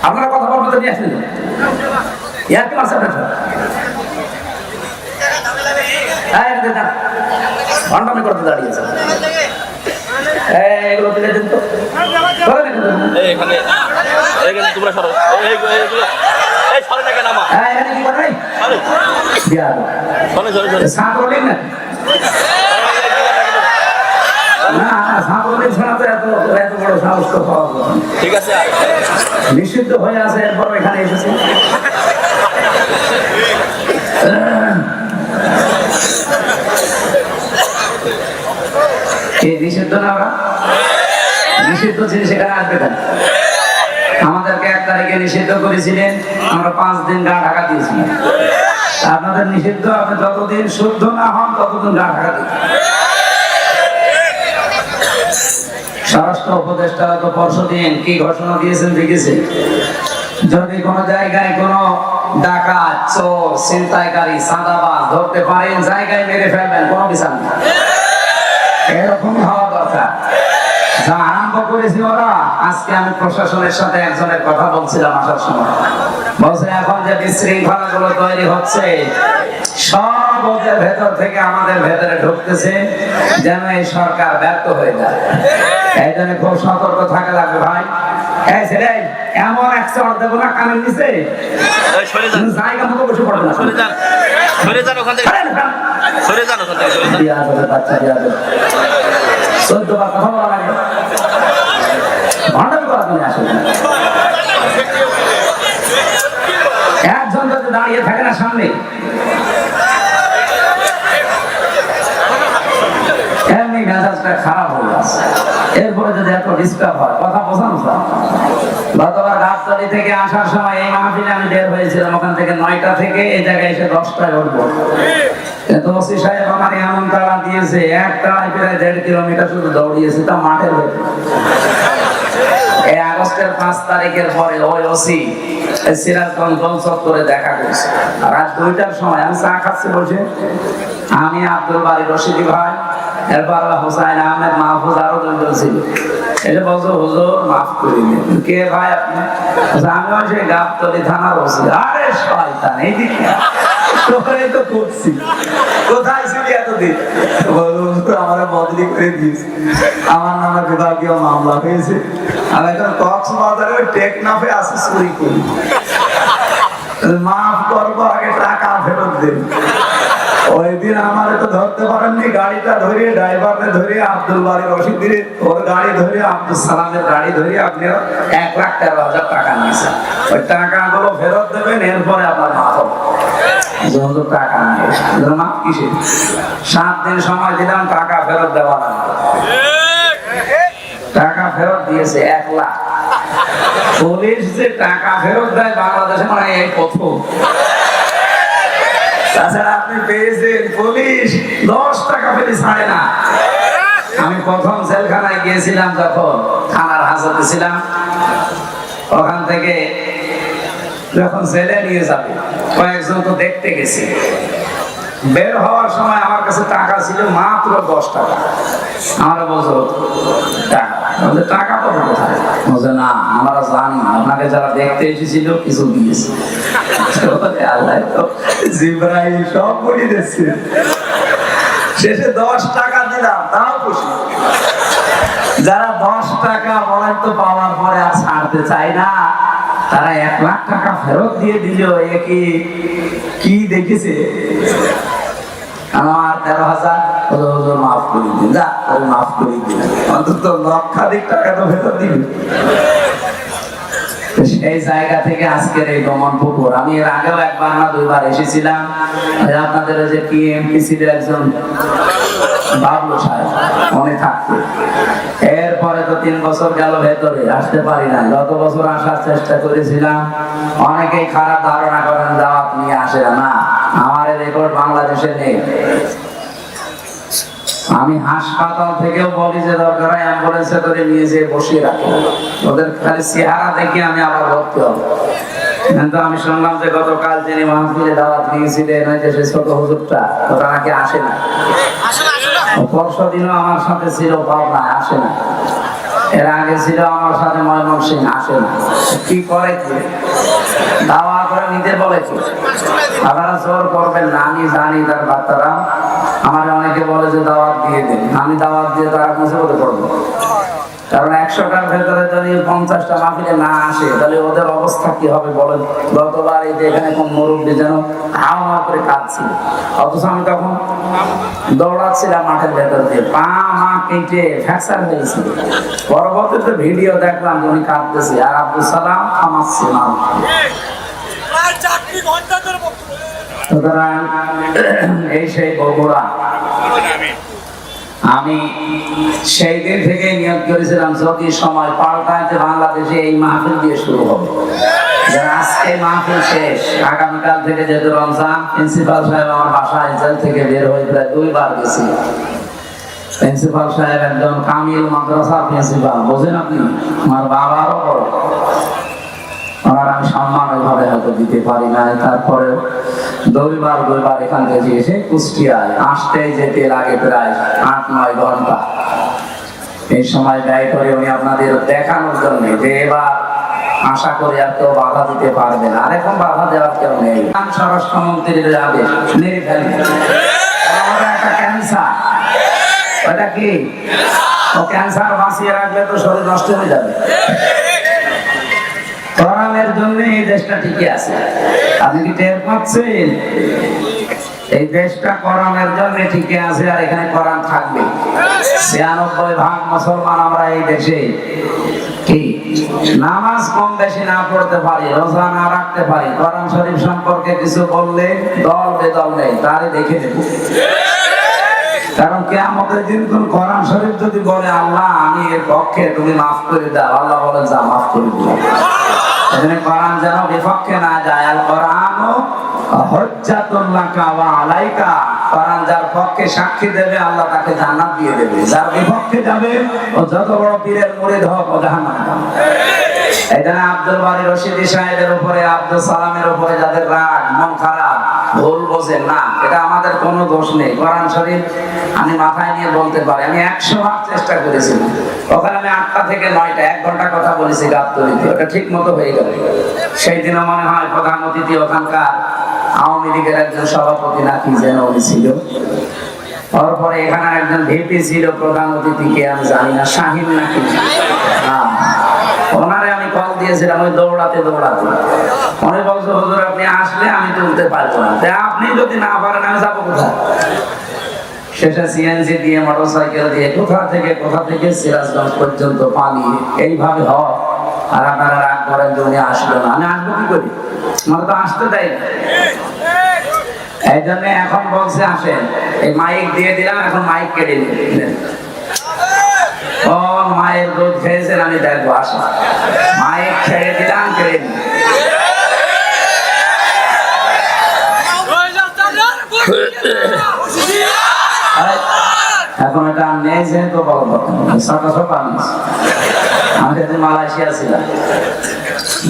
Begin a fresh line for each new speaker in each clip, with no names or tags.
আপনারা কথা বলতে নিয়ে আসলেন ইয়ার কি মাসে আপনার ঘন্টামি করতে দাঁড়িয়েছে এগুলো তুলে দিন তো নিষিদ্ধ হয়ে আছে এরপর এখানে এসেছে নিষিদ্ধ না ওরা নিষিদ্ধ ছিল সেখানে আসবে কেন আমাদেরকে 1 তারিখে নিষিদ্ধ করেছিলেন আমরা 5 দিন গা ঢাকা দিয়েছিলাম আপনাদের নিষিদ্ধ আপনি যতদিন শুদ্ধ না হন ততদিন গা ঢাকা দিন স্বরাষ্ট্র উপদেষ্টা তো পরশুদিন কি ঘোষণা দিয়েছেন দেখেছেন যদি কোন জায়গায় কোন ডাকাত চোর ছিনতাইকারী চাঁদাবাজ ধরতে পারেন জায়গায় মেরে ফেলবেন কোনো বিচার নেই এরকম হওয়া দরকার যা আরম্ভ করেছি ওরা আজকে আমি প্রশাসনের সাথে একজনের কথা বলছিলাম আসার সময় বলছে এখন যে বিশৃঙ্খলা গুলো তৈরি হচ্ছে সব ওদের ভেতর থেকে আমাদের ভেতরে ঢুকতেছে যেন এই সরকার ব্যর্থ হয়ে যায় এই জন্য খুব সতর্ক থাকা লাগবে ভাই এই ছেলে এমন একটা দেবো না কানের নিচে জায়গা মতো বসে পড়বে না সরে যান ওখান থেকে সরে যান ওখান থেকে বাচ্চা দিয়া দেবে 14 বার কথা বলা লাগে ভান্ডামি করা তুমি আসলে একজন যদি দাঁড়িয়ে থাকে না সামনে এমনি মেজাজটা খারাপ হয়ে যাচ্ছে এরপরে যদি এত ডিস্টার্ব হয় কথা বোঝানো যায় গতবার গাবতলী থেকে আসার সময় এই মাহফিলে আমি বের হয়েছিলাম ওখান থেকে 9টা থেকে এই জায়গায় এসে 10টায় উঠবো কিন্তু ওসি সাহেব আমার এমন তাড়া দিয়েছে একটা প্রায় 1.5 কিলোমিটার শুধু দৌড়িয়েছে তা মাঠের ভেতরে এই আগস্টের 5 তারিখের পরে ওই ওসি সিরাজগঞ্জ গোল চত্বরে দেখা করছে রাত 2টার সময় আমি চা খাচ্ছি বসে আমি আব্দুল বারী রশিদি ভাই এরপর হোসাইন আহমেদ মাহফুজ আরো 2 জন ছিল এটা বলছো হুজুর মাফ করে দিন কে ভাই আপনি আমি ওই সেই গাবতলী থানার ওসি আরে শয়তান এইদিকে তোরে তো করছি কোথায় ছিলি এতদিন বলুন তো আমারে বদলি করে দিয়েছে আমার নামে বিভাগীয় মামলা হয়েছে আমি এখন কক্সবাজারে ওই টেকনাফে আসি চুরি করি মাফ করবো আগে টাকা ফেরত দেন ওই দিন আমার তো ধরতে পারেননি গাড়িটা ধরে ড্রাইভারকে ধরে আব্দুল বারী রশিদের ওর গাড়ি ধরে আব্দুল সালামের গাড়ি ধরে আপনি 1,13,000 টাকা নিয়েছেন ওই টাকাগুলো ফেরত দেবেন এরপরে আপনার মাফ হবে যত টাকা নিয়ে মাফ কিসে 7 দিন সময় দিলাম টাকা ফেরত দেওয়া লাগবে টাকা ফেরত দিয়েছে 1 লাখ পুলিশ যে টাকা ফেরত দেয় বাংলাদেশে মানে এই প্রথম তাছাড়া আপনি পেয়েছেন পুলিশ 10 টাকা ফেলে ছাড়ে না আমি প্রথম জেলখানায় গিয়েছিলাম যখন থানার হাজতে ছিলাম ওখান থেকে যখন জেলে নিয়ে যাবে কয়েকজন তো দেখতে গেছি বের হওয়ার সময় আমার কাছে টাকা ছিল মাত্র 10 টাকা আমরা বলছো টাকা পাবো কোথায় বলছে না আমরা জানি না আপনাকে যারা দেখতে এসেছিল কিছু দিয়েছে আল্লাহ তো জিব্রাইল সব বলে দিচ্ছে শেষে 10 টাকা দিলাম তাও খুশি যারা 10 টাকা বলেন তো পাওয়ার পরে আর ছাড়তে চায় না তারা 1 লাখ টাকা ফেরত দিয়ে দিল এ কি দেখেছে আমার 13,000 মাফ করে দিন যা মাফ করে দিন অন্তত লক্ষাধিক টাকা তো ফেরত দিন সেই জায়গা থেকে আজকের এই দমন পুকুর আমি এর আগেও 1 বার না 2 বার এসেছিলাম আপনাদের যে পিএমপি ছিল একজন বাবলু সাহেব উনি থাকতে এরপরে তো 3 বছর গেল ভেতরে আসতে পারি না গত বছর আসার চেষ্টা করেছিলাম অনেকেই খারাপ ধারণা করেন দাওয়াত নিয়ে আসে না আমার রেকর্ড বাংলাদেশে নেই আমি হাসপাতাল থেকেও বলি যে দরকার হয় অ্যাম্বুলেন্সে করে নিয়ে যেয়ে বসিয়ে রাখি ওদের খালি চেহারা দেখে আমি আবার ভর্তি হব কিন্তু আমি শুনলাম যে গতকাল যিনি মাহফিলে দাওয়াত নিয়েছিলেন ওই যে সেই ছোট হুজুরটা ওটা নাকি আসে না পরশু দিনও আমার সাথে ছিল পাবনায় আসে না এর আগে ছিল আমার সাথে ময়মনসিংহ, আসে না, কি করে কি দাওয়া করে নিতে বলে কি, আপনারা জোর করবেন না, আমি জানি তার বার্তারা। আমার অনেকে বলে যে দাওয়াত দিয়ে দিন, আমি দাওয়াত দিয়ে তারা মুসিবতে পড়বো। কারণ 100টার ভেতরে যদি 50টা মাহফিলে না আসে তাহলে ওদের অবস্থা কি হবে বলেন। গতবার এই যে এখানে কোন মুরব্বী যেন হাওয়া করে কাঁদছিল, অথচ আমি তখন দৌড়াচ্ছিলাম মাঠের ভেতর দিয়ে, পা মা কেটে ফ্র্যাকচার হয়েছিল। পরবর্তীতে ভিডিও দেখলাম উনি কাঁদতেছি আর আব্দুল সালাম থামাচ্ছে না। সুতরাং এই সেই বগুড়া, আমি সেই দিন থেকে নিয়োগ করেছিলাম যদি সময় পাল্টাইতে বাংলাদেশে এই মাহফিল দিয়ে শুরু হবে। আজকে মাহফিল শেষ, আগামীকাল থেকে যেহেতু রমজান, প্রিন্সিপাল সাহেব আমার বাসায় জেল থেকে বের হয়ে প্রায় 2 বার গেছি। প্রিন্সিপাল সাহেব একজন কামিল মাদ্রাসার প্রিন্সিপাল, বোঝেন আপনি, আমার বাবারও বড়। আর আমি সম্মান ওইভাবে হয়তো দিতে পারি না, তারপরে 2 বার এখান থেকে এসে কুষ্টিয়ায় আসতে যেতে লাগে প্রায় 8-9 ঘন্টা। এই সময় ব্যয় করে উনি আপনাদের দেখানোর জন্য যে এবার আশা করি আর কেউ বাধা দিতে পারবে না, আর এখন বাধা দেওয়ার কেউ নেই। স্বরাষ্ট্রমন্ত্রীর আদেশ মেরে ফেলি, একটা ক্যান্সার, ওটা কি ও ক্যান্সার বাঁচিয়ে রাখলে তো শরীর নষ্ট হয়ে যাবে। কোরআনের জন্য এই দেশটা টিকে আছে, আপনি কি টের পাচ্ছেন? এই দেশটা কোরআনের জন্য টিকে আছে, আর এখানে কোরআন থাকবে। 96% মুসলমান আমরা এই দেশে। কি নামাজ কম বেশি না পড়তে পারি, রোজা না রাখতে পারি, কোরআন শরীফ সম্পর্কে কিছু বললে দল বেদল নেই, তারই দেখে নেব। কারণ কিয়ামতের দিন কোন কোরআন শরীফ যদি বলে আল্লাহ আমি এর পক্ষে, তুমি মাফ করে দাও, আল্লাহ বলেন যা মাফ করে দিলাম। এখানে কোরআন যেন বিপক্ষে না যায়। আল কোরআনও হুজ্জাতুল লাকা ওয়া আলাইকা, কোরআন যার পক্ষে সাক্ষী দেবে আল্লাহ তাকে জান্নাত দিয়ে দেবে, যার বিপক্ষে যাবে ও যত বড় পীরের মুরিদ হোক ও জাহান্নামে যাবে। এখানে আব্দুল বারী রশিদী সাহেবের উপরে, আব্দুল সালামের উপরে যাদের রাগ, মন খারাপ, ভুল বোঝেন না, এটা আমাদের কোনো দোষ নেই। কোরআন শরীফ আমি মাথায় নিয়ে বলতে পারি, আমি 100 বার চেষ্টা করেছিলাম। ওখানে আমি 8টা থেকে 9টা 1 ঘন্টা কথা বলেছি গাবতলীতে, ওটা ঠিক মতো হয়ে গেল। সেই দিনও মনে হয় প্রধান অতিথি ওখানকার আওয়ামী লীগের একজন সভাপতি নাকি যেন উনি ছিল। তারপরে এখানে একজন ভিপি ছিল, প্রধান অতিথিকে আমি জানি না, শাহিন নাকি, ওনারে আমি কল দিয়েছিলাম ওই দৌড়াতে। উনি বলছে হুজুর আপনি আসলে আমি তুলতে পারবো না, তাই আপনি যদি না পারেন আমি যাবো কোথায়। শেষে সিএনজি দিয়ে, মোটরসাইকেল দিয়ে কোথা থেকে সিরাজগঞ্জ পর্যন্ত পানি এইভাবে হয়। আর আপনারা রাগ করেন যে উনি আসলো না, আমি আসবো কি করি, আমার তো আসতে দেয় না। এই জন্য এখন বলছে আসেন, এই মাইক দিয়ে দিলাম, এখন মাইক কেটে নিলেন। ও মায়ের দুধ খেয়েছেন, আমি দেখবো, আসেন মাইক ছেড়ে দিলাম, কেড়ে নিলেন। এখন এটা নেই যেহেতু বড় কথা, আমি সেদিন মালয়েশিয়া ছিলাম,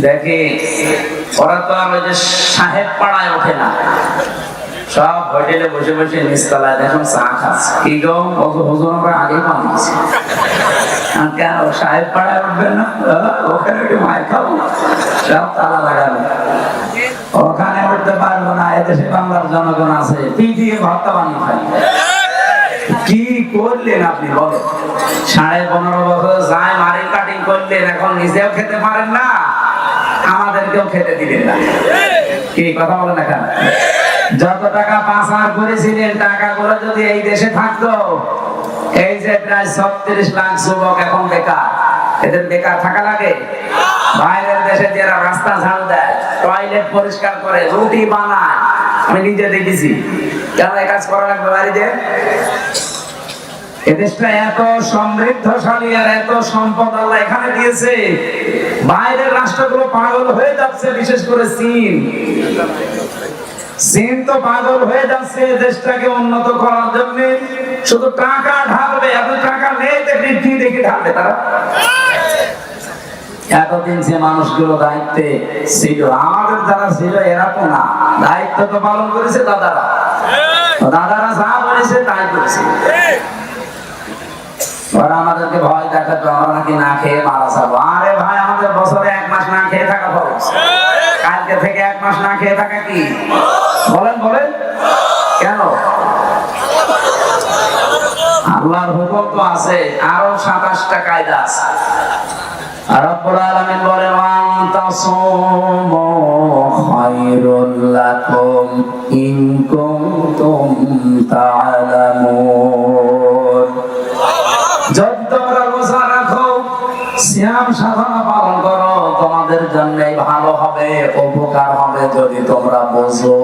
দেখি ওরা তো আর ওই যে সাহেব পাড়ায় ওঠে না, সব হোটেলে বসে বসে নিচতলায় দেখুন চা খাচ্ছে। কি গো হুজুর আমরা আগেই বানিয়েছি, কেন সাহেব পাড়ায় উঠবে না, ওখানে একটু মায়ের খাবো, সব তালা লাগানো, ওখানে উঠতে পারবো না। এদেশে বাংলার জনগণ আছে পিটিয়ে ভর্তা বানিয়ে খাই। কি করলেন আপনি বলেন, 15.5 বছর যায় মারি কাটিং করলেন, এখন নিজেও খেতে পারেন না, আমাদেরকেও খেতে দিলেন না। কি কথা বলেন না কেন? যত টাকা পাচার করেছিলেন টাকাগুলো যদি এই দেশে থাকতো, এই যে প্রায় 36 লাখ যুবক এখন বেকার, এদের বেকার থাকা লাগে? বাইরের দেশে যারা রাস্তা ঝাড়ু দেয়, টয়লেট পরিষ্কার করে, রুটি বানায়, আমি নিজে দেখেছি। কেন এই কাজ করা লাগবে বাড়িতে? এদেশটা এত সমৃদ্ধশালী আর এত সম্পদ আল্লাহ এখানে দিয়েছে, বাইরের রাষ্ট্রগুলো পাগল হয়ে যাচ্ছে, বিশেষ করে চীন তো পাগল হয়ে যাচ্ছে দেশটাকে উন্নত করার জন্য, শুধু টাকা ঢালবে, এত টাকা নেই কি দেখে ঢালবে তারা। এতদিন যে মানুষগুলো দায়িত্বে ছিল, আমাদের যারা ছিল এরা তো না, দায়িত্ব তো পালন করেছে দাদারা যা বলেছে তাই করেছে। ওরা আমাদেরকে ভয় দেখাতো আমরা নাকি না খেয়ে মারা যাবো। আরে ভাই, আমাদের বছরে 1 মাস না খেয়ে থাকা ফরজ। কালকে থেকে 1 মাস না খেয়ে থাকা কি? বলেন বলেন, কেন? আল্লাহর হুকুম তো আছে, আরো 27টা কায়দা আছে। রব্বুল আলামিন বলেন, ওয়ান্তাসুমু খায়রুল লাকুম ইন কুনতুম তা'লামুন। যদি তোমরা রোজা রাখো, সিয়াম সাধনা পালন করো, তোমাদের জন্যই ভালো হবে, উপকার হবে যদি তোমরা বোঝো।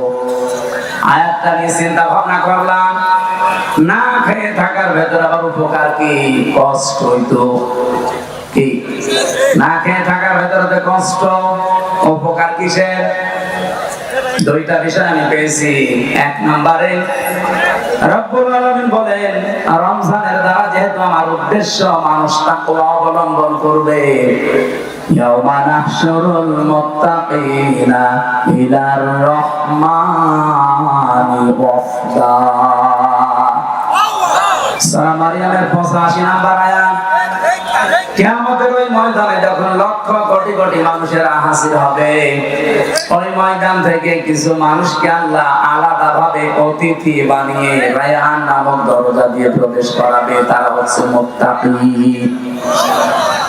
আয়াতটা নিয়ে চিন্তা ভাবনা করলাম, না খেয়ে থাকার ভেতরে আবার উপকার কি? কষ্ট হইতো কি? না খেয়ে থাকার ভেতরে কষ্ট, উপকার কিসের? 2টা বিষয় আমি পেয়েছি। 1 নম্বরে রব্বুল আলামিন বলেন, রমজানের দ্বারা যেহেতু আমার উদ্দেশ্য মানুষ তাকওয়া অবলম্বন করবে, ইয়াউমা নাহশুরুল মুত্তাকিনা ইলার রহমানি ওয়াফদা। সূরা মারইয়ামের 85 নম্বর আয়াত। কিয়ামতের ওই ময়দানে যখন লক্ষ কোটি কোটি মানুষেরা হাজির হবে, ওই ময়দান থেকে কিছু মানুষকে আল্লাহ আলাদাভাবে অতিথি বানিয়ে রায়হান নামক দরজা দিয়ে প্রবেশ করাবে। তারা হচ্ছে মুত্তাকি।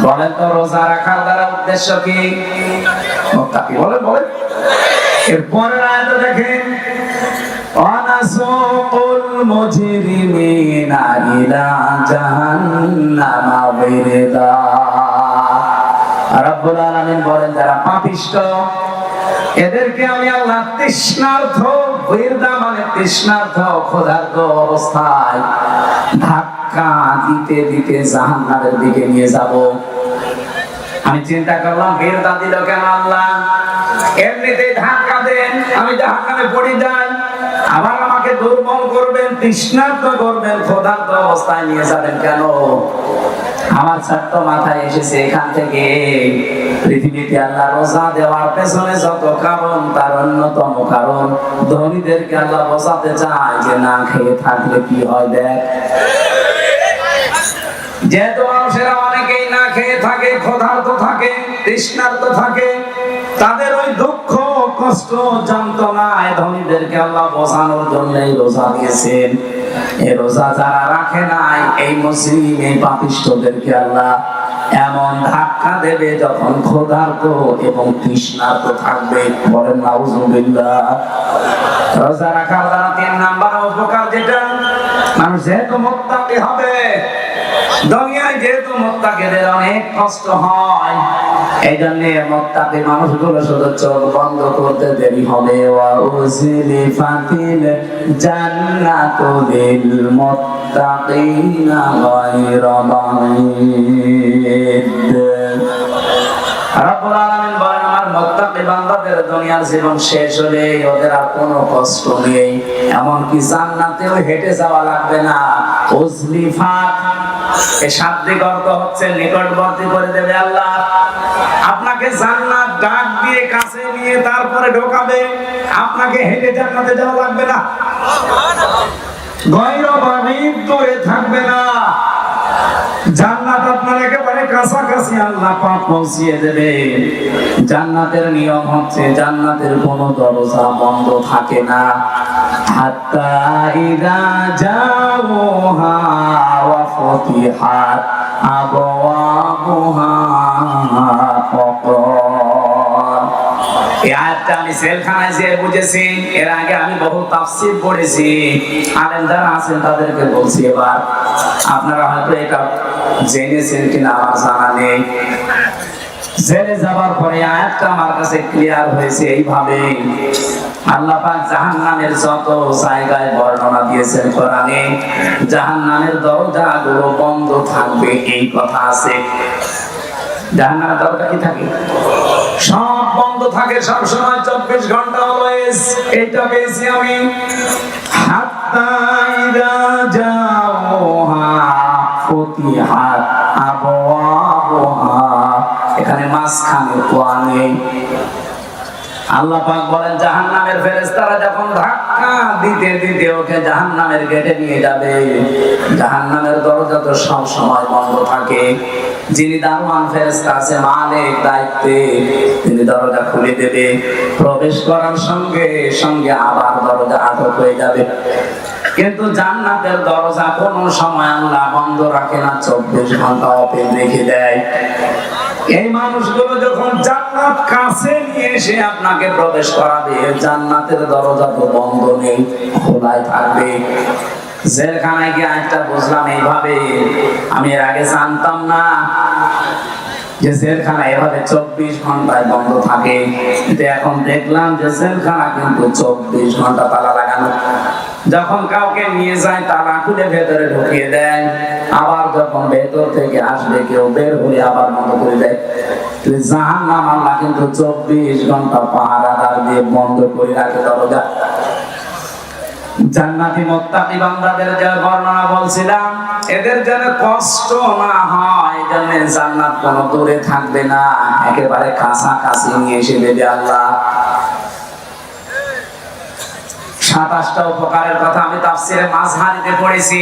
বলেন তো, রোজা রাখার দ্বারা উদ্দেশ্য কি? মুত্তাকি। বলেন বলেন। এরপরের আয়াতে দেখেন, ওয়ানাসুকুল মুজরিমিনা ইলা জাহান্নামা ওয়িরদা। রব্বুল আলামিন বলেন, যারা পাপিষ্ঠ এদেরকে আমি আল্লাহ তৃষ্ণার্থ, ওয়িরদা মানে তৃষ্ণার্থ, ক্ষুধার্ত অবস্থায় ধাক্কা দিতে দিতে জাহান্নামের দিকে নিয়ে যাব। আমি চিন্তা করলাম, ওয়িরদা দিল কেন আল্লাহ? এমনিতেই ধাক্কা দেন, আমি জাহান্নামে পড়ে যাই, আবার আমাকে দুর্বল করবেন, তৃষ্ণার্ত করবেন, ক্ষুধার্ত অবস্থায় নিয়ে যাবেন কেন? আমার ছাত্র মাথায় এসেছে এখান থেকে পৃথিবীতে আল্লাহ রোজা দেওয়ার পেছনে যত কারণ, তার অন্যতম কারণ ধনীদেরকে আল্লাহ বোঝাতে চায় যে না খেয়ে থাকলে কি হয়। দেখ, যেহেতু মানুষেরা অনেকেই না খেয়ে থাকে, ক্ষুধার্ত থাকে, তৃষ্ণার্ত থাকে, তাদের ওই দুঃখ, কষ্ট, যন্ত্রণায় ধনীদেরকে আল্লাহ বোঝানোর জন্যই রোজা দিয়েছেন। এই রোজা যারা রাখে নাই, এই মুসলিম, এই পাপিষ্ঠদেরকে আল্লাহ এমন ধাক্কা দেবে যখন ক্ষুধার্ত এবং তৃষ্ণার্ত থাকবে। বলেন নাউজুবিল্লাহ। রোজা রাখার দ্বারা 3 নাম্বার উপকার যেটা, মানুষ যেহেতু মুত্তাকি হবে, দুনিয়ায় যেহেতু মুত্তাকিদের অনেক কষ্ট হয়, এই জন্য মুত্তাকি মানুষগুলো শুধু চোখ বন্ধ করতে দেরি হবে। ওয়া উযলিফাতিল জান্নাতু লিল মুত্তাকিনা গায়রা বাঈদ। রব্বুল আলামিন বলেন, আমার মুত্তাকি বান্দাদের দুনিয়ার জীবন শেষ হলে ওদের আর কোনো কষ্ট নেই, এমনকি জান্নাতেও হেঁটে যাওয়া লাগবে না। উযলিফাত এই শাব্দিক অর্থ হচ্ছে নিকটবর্তী করে দেবে আল্লাহ। আপনাকে জান্নাত ডাক দিয়ে কাছে নিয়ে তারপরে ঢোকাবে, আপনাকে হেঁটে জান্নাতে যাওয়া লাগবে না। গায়রা বাঈদ, দূরে থাকবে না। জান্নাত আপনার একেবারে কাছাকাছি আল্লাহ পাক পৌঁছিয়ে দেবে। জান্নাতের নিয়ম হচ্ছে, জান্নাতের কোনো দরজা বন্ধ থাকে না। হাত্তা ইযা জাউহা ওয়া ফুতিহাত আবওয়াবুহা ফাকাল। এই আয়াতটা আমি সেলখানায় যেয়ে বুঝেছি। এর আগে আমি বহু তাফসীর পড়েছি, আলেম যারা আছেন তাদেরকে বলছি। এবার আপনারা হয়তো এটা জেনেছেন কিনা আমার জানা নেই। জেনে যাবার পরে আয়াতটা আমার কাছে ক্লিয়ার হয়েছে এইভাবে, আল্লাহ পাক জাহান্নামের যত জায়গায় বর্ণনা দিয়েছেন কোরআনে, জাহান্নামের দরজাগুলো বন্ধ থাকবে এই কথা আছে। জাহান্নামের দরজা কি থাকে? সব বন্ধ থাকে, সব সময় 24 ঘন্টা অলওয়েজ। এইটা পেয়েছি আমি। হাত্তা ইযা জাউহা ফুতিহাত আবওয়াবুহা, এখানে মাঝখানে কোয়া নেই। আল্লাহ পাক বলেন জাহান্নামের ফেরেশতারা যখন ধাক্কা দিতে দিতে ওকে জাহান্নামের গেটে নিয়ে যাবে, জাহান্নামের দরজা তো সব সময় বন্ধ থাকে। যিনি দারোয়ান ফেরেশতা আছে, মালিক দায়িত্বে, তিনি দরজা খুলে দেবে। প্রবেশ করার সঙ্গে সঙ্গে আবার দরজা আটক হয়ে যাবে। কিন্তু জান্নাতের দরজা কোনো সময় আল্লাহ বন্ধ রাখে না, 24 ঘন্টা ওপেন রেখে দেয়। এই মানুষগুলো যখন জান্নাত কাছে নিয়ে এসে আপনাকে প্রবেশ করাবে, জান্নাতের দরজা তো বন্ধ নেই, খোলাই থাকবে। জেলখানায় গিয়ে একটা বুঝলাম এইভাবে, আমি এর আগে জানতাম না যে জেলখানা এভাবে 24 ঘন্টায় বন্ধ থাকে। কিন্তু এখন দেখলাম যে জেলখানা কিন্তু 24 ঘন্টা তালা লাগানো। যখন কাউকে নিয়ে যায় তালা খুলে ভেতরে ঢুকিয়ে দেয়, আবার যখন ভেতর থেকে আসবে কেউ বের হয়ে আবার বন্ধ করে দেয়। জাহান্নাম আল্লাহ কিন্তু 24 ঘন্টা পাহারাদার দিয়ে বন্ধ করে রাখে দরজা। জান্নাতি মুত্তাকি বান্দাদের যে বর্ণনা বলছিলাম, এদের যেন কষ্ট না হয়, এজন্য জান্নাত কোনো দূরে থাকবে না, একেবারে কাছাকাছি নিয়ে এসে দেবে আল্লাহ। 27টা উপকারের কথা আমি তাফসীরে মাযহারিতে পড়েছি।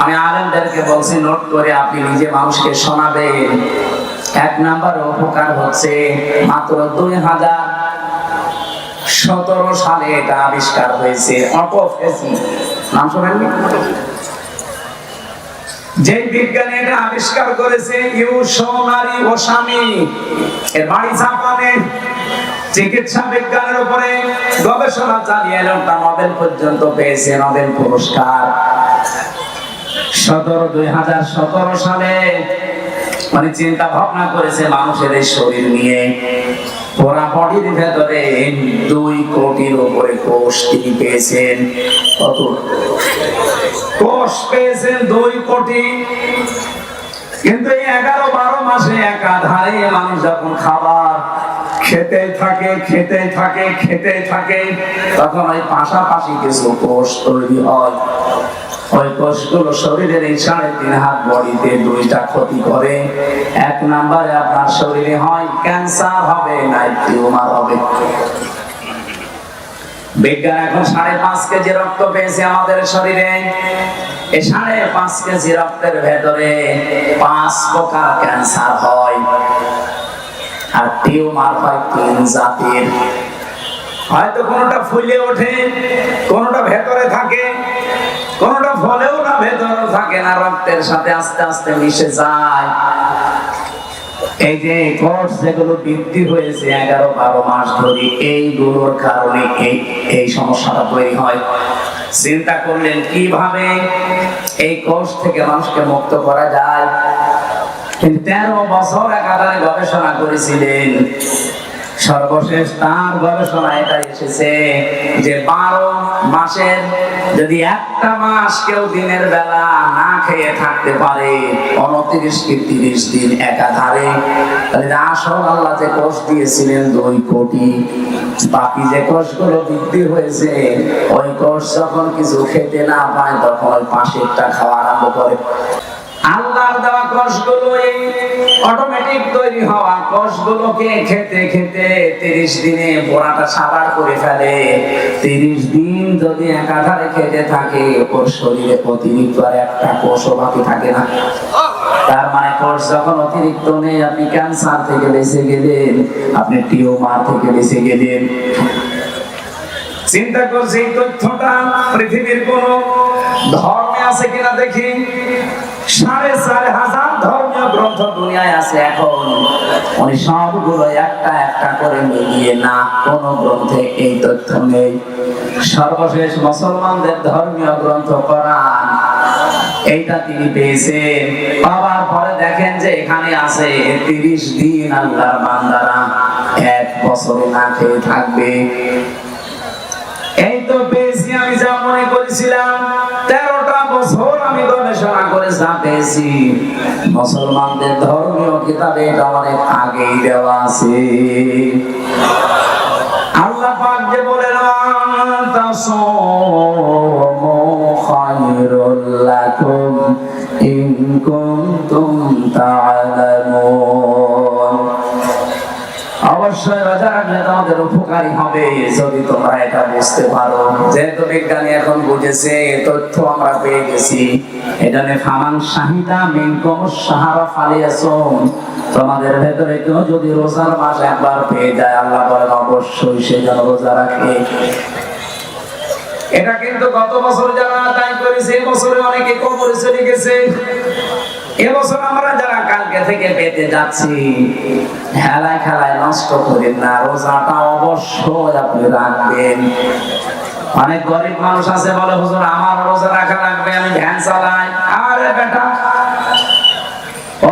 আমি আলেমদেরকে বলছি নোট করে আপনি নিজে মানুষকে শোনাবেন। 1 নাম্বার উপকার হচ্ছে মাত্র 2017 সালে এটা আবিষ্কার হয়েছে, অটোফেজি। নাম শুনেননি? যে বিজ্ঞানী এটা আবিষ্কার করেছে ইউশোনারি ওসামি, এর বাড়ি জাপানে। চিকিৎসা বিজ্ঞানের উপরে গবেষণা চালিয়ে লোকটা নোবেল পর্যন্ত পেয়েছে, নোবেল পুরস্কার। 2017 সালে মানে চিন্তা ভাবনা করেছে মানুষের এই শরীর নিয়ে। পুরা বডির ভেতরে 2 কোটির উপরে কোষ তিনি পেয়েছেন। কত কোষ পেয়েছেন? 2 কোটি। কিন্তু এই 11-12 মাসে একাধারে মানুষ যখন খাবার খেতে থাকে, তখন ওই পাশাপাশি কিছু কোষ তৈরি হয়। ওই কোষগুলো শরীরের এই 3.5 হাত বডিতে 2টা ক্ষতি করে। 1 নম্বরে আপনার শরীরে হয় ক্যান্সার হবে, না টিউমার হবে। বিজ্ঞান এখন 5.5 কেজি রক্ত পেয়েছে আমাদের শরীরে। এই 5.5 কেজি রক্তের ভেতরে 5 প্রকার ক্যান্সার হয়, আর টিউমার হয় 3 জাতির। হয়তো কোনটা ফুলে ওঠে, কোনটা ভেতরে থাকে, কোনটা ফলেও না, ভেতরে থাকে না, রক্তের সাথে আস্তে আস্তে মিশে যায়। এই যে কোষ যেগুলো বৃদ্ধি হয়েছে 11-12 মাস ধরে, এইগুলোর কারণে এই সমস্যাটা তৈরি হয়। চিন্তা করলেন কিভাবে এই কোষ থেকে মানুষকে মুক্ত করা যায়। 13 বছর একাধারে গবেষণা করেছিলেন। সর্বশেষ তার গবেষণা এটা এসেছে যে 12 মাসের যদি একটা মাস কেউ দিনের বেলা না খেয়ে থাকতে পারে, 29 কি 30 দিন একাধারে, তাহলে আসল আল্লাহ যে কোষ দিয়েছিলেন 2 কোটি, বাকি যে কোষগুলো বৃদ্ধি হয়েছে ওই কোষ যখন কিছু খেতে না পায় তখন ওই পাশেরটা খাওয়া আরম্ভ করে। আল্লাহর দেওয়া কোষগুলো এই অটোমেটিক তৈরি হওয়া কোষগুলোকে খেতে খেতে 30 দিনে পোড়াটা সাবার করে ফেলে। 30 দিন যদি একাধারে খেতে থাকে, ওর শরীরে অতিরিক্ত আর একটা কোষও বাকি থাকে না। তার মানে কোষ যখন অতিরিক্ত নেই, আপনি ক্যান্সার থেকে বেঁচে গেলেন, আপনি টিউমার থেকে বেঁচে গেলেন। চিন্তা করছি এই তথ্যটা পৃথিবীর কোন ধর্মে আছে কিনা দেখি। 4,500 ধর্মীয় গ্রন্থ দুনিয়ায় আছে এখন। উনি সবগুলো একটা একটা করে মিলিয়ে না, কোন গ্রন্থে এই তথ্য নেই। সর্বশেষ মুসলমানদের ধর্মীয় গ্রন্থ কোরআন, এইটা তিনি পেয়েছেন। পাওয়ার পরে দেখেন যে এখানে আছে 30 দিন আল্লাহর বান্দারা 1 বছরে না খেয়ে থাকবে। এই তো পেয়েছি আমি যা মনে করেছিলাম। 13টা বছর আমি গবেষণা করে যা পেয়েছি, মুসলমানদের ধর্মীয় কিতাবে এটা অনেক আগেই দেওয়া আছে। আল্লাহ পাক যে বলেন তাসামু খায়রুল লাকুম ইন কুনতুম তা'লামুন। অবশ্যই রোজা রাখলে তোমাদের উপকারী হবে যদি তোমরা এটা বুঝতে পারো। যেহেতু বিজ্ঞানী এখন বুঝেছে, তথ্য আমরা পেয়ে গেছি, এখানে ফামান শাহিদা মিনকুম শাহরা ফালিয়াসুম, তোমাদের ভেতরে কেউ যদি রোজার মাস একবার পেয়ে যায়, আল্লাহ বলেন অবশ্যই সে যেন রোজা রাখে। এটা কিন্তু গত বছর যারা আদায় করেছে, এবছরে অনেকে কবরে চলে গেছে। এবছর আমরা যারা কালকে থেকে পেতে যাচ্ছি, হেলায় খেলায় নষ্ট করেন না, রোজাটা অবশ্যই আপনি রাখবেন। অনেক গরিব মানুষ আছে বলে, হুজুর আমার রোজা রাখা লাগবে, আমি ভ্যান চালাই। আরে বেটা,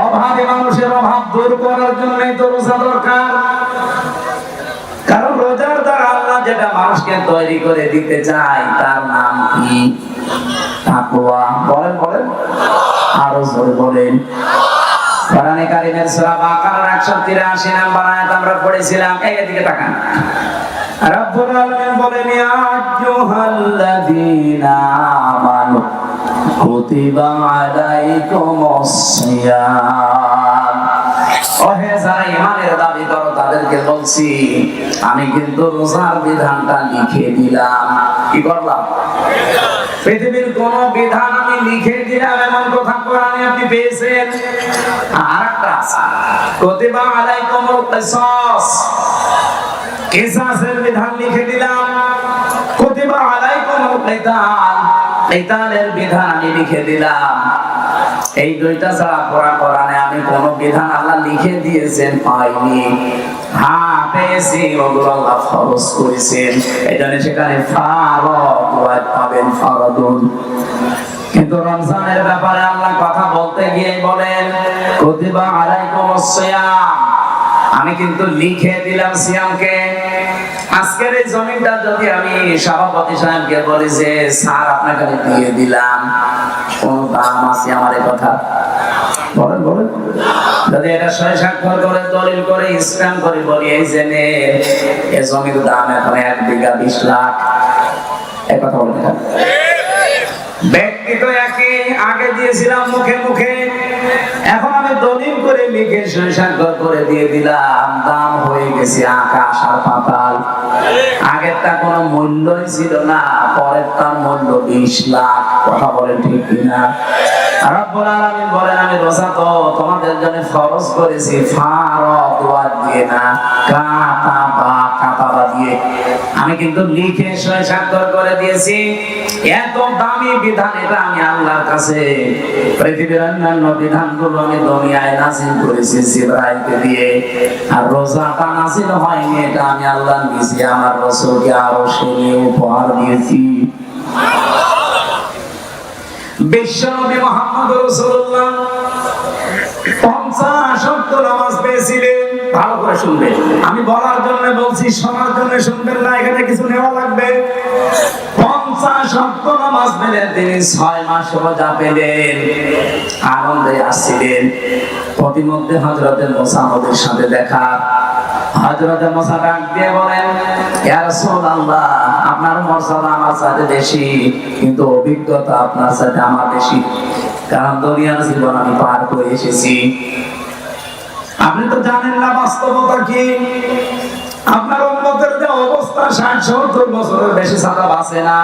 অভাবী মানুষের অভাব দূর করার জন্যই তো রোজা দরকার। কারণ রোজার দ্বারা আল্লাহ যেটা মানুষকে তৈরি করে দিতে চায় তার নাম কি? তাকওয়া। বলেন বলেন, আরো জোরে বলেন। কোরআনে কারীমের সূরা বাকারার 183 নম্বর আয়াত আমরা পড়েছিলাম। এদিকে তাকান। রব্বুল আলামিন বলেন, ইয়া আইয়ুহাল্লাযীনা আমানু কুতিবা আলাইকুমুস সিয়াম। ওহে যারা ঈমানের দাবি করো তাদেরকে বলছি, আমি কিন্তু রোজার বিধানটা লিখে দিলাম। কি করলাম? পৃথিবীর কোন বিধান আমি লিখে দিলাম এমন কথা কোরআনে আপনি পেয়েছেন? আরেকটা আছে, কুতিবা আলাইকুমুল কিসাস, কিসাসের বিধান লিখে দিলাম। কুতিবা আলাইকুমুল কিতাল, কিতালের বিধান আমি লিখে দিলাম। এই দুইটা ছাড়া কোরআনে আমি কোন বিধান আল্লাহ লিখে দিয়েছেন পাইনি। হ্যাঁ পেয়েছি, ওগুলো আল্লাহ ফরজ করেছেন। এজন্য সেখানে ফারদ পাবেন, ফারদুন। কিন্তু রমজানের ব্যাপারে আল্লাহ কথা বলতে গিয়ে বলেন, কুতিবা আলাইকুমুস সিয়াম, আমি কিন্তু লিখে দিলাম সিয়ামকে। আজকের এই জমিনটা যদি আমি সভাপতি সাহেবকে বলি যে স্যার আপনাকে আমি দিয়ে দিলাম, কোন দাম আছে আমার এই কথা? বলেন বলেন। যদি এটা সই স্বাক্ষর করে দলিল করে স্ট্যাম্প করে বলি, এই যে নে, এই জমির দাম এখন 1 বিঘা 20 লাখ, এই কথা বলতে হবে। ব্যক্তি তো একই, আগে দিয়েছিলাম মুখে মুখে, এখন আমি দলিল করে লিখে সই স্বাক্ষর করে দিয়ে দিলাম, দাম হয়ে গেছে আকাশ আর পাতাল। আগেরটা কোনো মূল্যই ছিল না, পরেরটার মূল্য 20 লাখ। কথা বলেন ঠিক কিনা? রব্বুল আলামিন বলেন, আমি রোজা তো তোমাদের জন্য ফরজ করেছি ফারদ ওয়াদ দিয়ে না, কাতাবা দিয়ে। আমি কিন্তু লিখে সই স্বাক্ষর করে দিয়েছি। এত দামি বিধান এটা আমি আল্লাহর কাছে, পৃথিবীর অন্যান্য বিধানগুলো আমি দুনিয়ায় নাযিল করেছি জিবরাইলকে দিয়ে, আর রোজাটা নাযিল হয়নি, এটা আমি আল্লাহ নিজে আমার রাসূলকে আরো সেই উপহার দিয়েছি। বিশ্বনবী মুহাম্মদ রাসূলুল্লাহ 50 ওয়াক্ত নামাজ পেয়েছিলেন। ভালো করে শুনবেন, আমি বলার জন্য বলছি, শোনার জন্য শুনবেন না, এখানে কিছু নেওয়া লাগবে। 50 ওয়াক্ত নামাজ পেলেন তিনি, 6 মাস রোজা পেলেন, আনন্দে আসছিলেন। প্রতিমধ্যে হযরতে মুসা নবীর সাথে দেখা। হযরতে মুসা ডাক দিয়ে বলেন, ইয়া রাসূলুল্লাহ, আপনার মর্যাদা আমার সাথে বেশি, কিন্তু অভিজ্ঞতা আপনার সাথে আমার বেশি, কারণ দুনিয়ার জীবন আমি পার করে এসেছি। আপনি তো জানেন না বাস্তবতা কি। আপনার উম্মতের যে অবস্থা, 60-70 বছরের বেশি ছাড়া বাঁচে না,